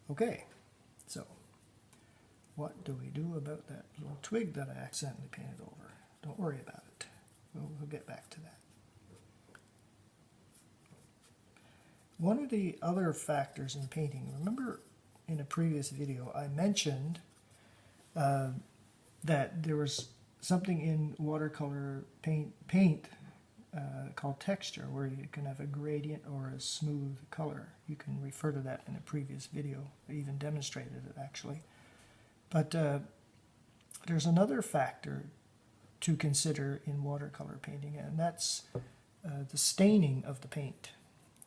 Okay, so what do we do about that little twig that I accidentally painted over? Don't worry about it. We'll get back to that. One of the other factors in painting, remember in a previous video I mentioned that there was something in watercolor paint called texture, where you can have a gradient or a smooth color. You can refer to that in a previous video. I even demonstrated it actually. But there's another factor to consider in watercolor painting, and that's the staining of the paint.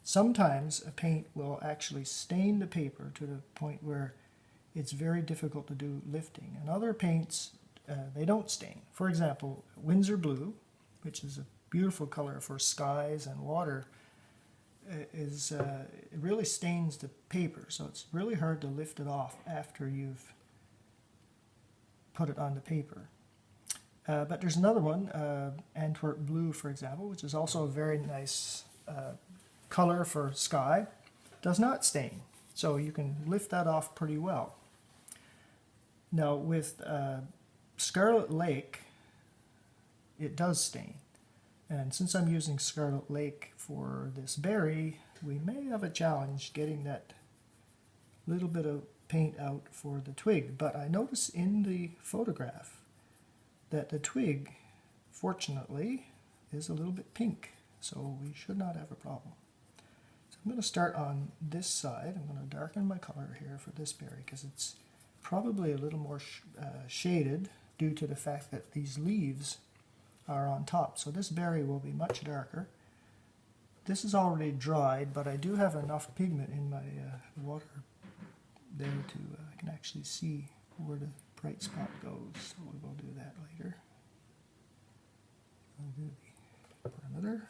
Sometimes a paint will actually stain the paper to the point where it's very difficult to do lifting. And other paints, they don't stain. For example, Winsor Blue, which is a beautiful color for skies and water, it really stains the paper. So it's really hard to lift it off after you've put it on the paper. But there's another one, Antwerp Blue, for example, which is also a very nice color for sky. Does not stain, so you can lift that off pretty well. Now with Scarlet Lake, it does stain, and since I'm using Scarlet Lake for this berry, we may have a challenge getting that little bit of paint out for the twig. But I notice in the photograph that the twig, fortunately, is a little bit pink, so we should not have a problem. So I'm going to start on this side. I'm going to darken my color here for this berry because it's probably a little more shaded due to the fact that these leaves are on top. So this berry will be much darker. This is already dried, but I do have enough pigment in my water there to I can actually see where the bright spot goes. So we will do that later. I'll do the perimeter.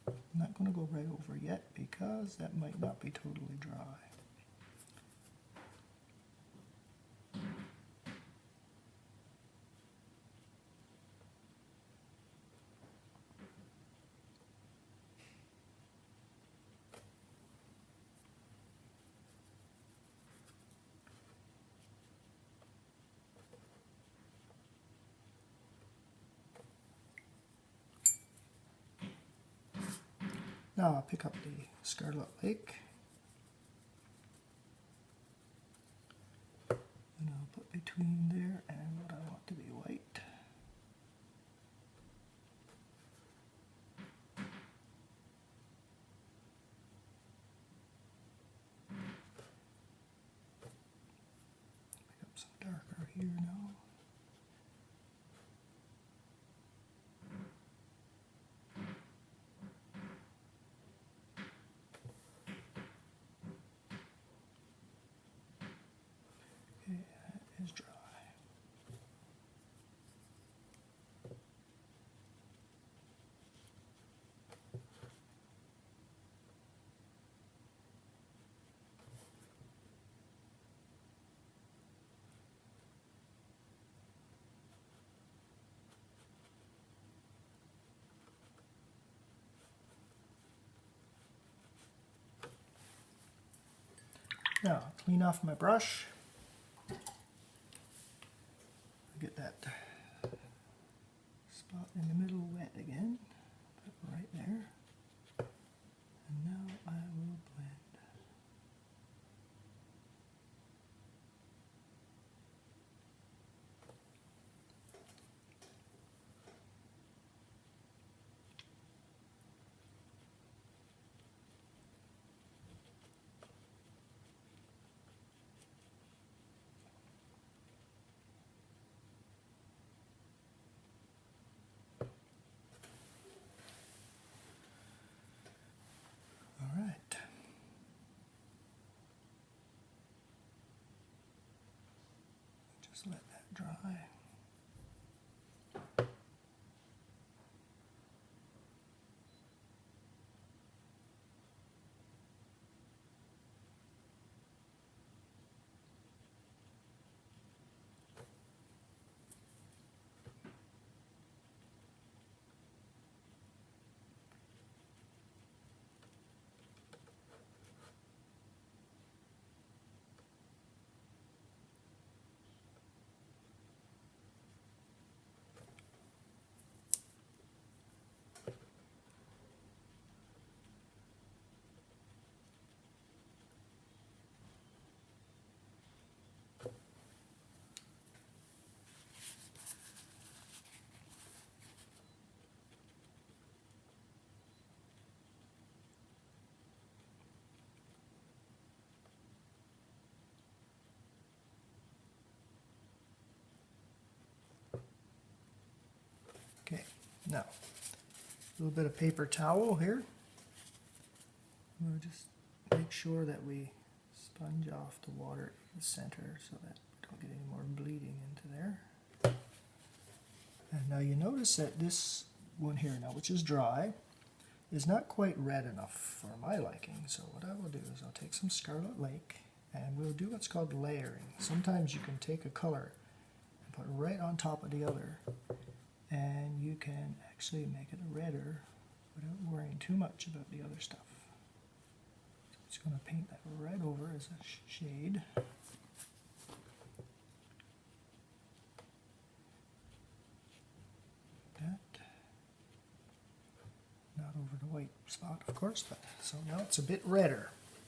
I'm not going to go right over yet because that might not be totally dry. Now I'll pick up the Scarlet Lake and I'll put between there and what I want to be white. Pick up some darker here now. Is dry. Now, clean off my brush. Get that spot in the middle wet again, put it right there, and now I will blend. Just let that dry. Okay, now a little bit of paper towel here. We'll just make sure that we sponge off the water in the center so that we don't get any more bleeding into there. And now you notice that this one here now, which is dry, is not quite red enough for my liking. So what I will do is I'll take some Scarlet Lake and we'll do what's called layering. Sometimes you can take a color and put it right on top of the other, and you can actually make it redder without worrying too much about the other stuff. So I'm just going to paint that red over as a shade. That. Not over the white spot, of course, but so now it's a bit redder.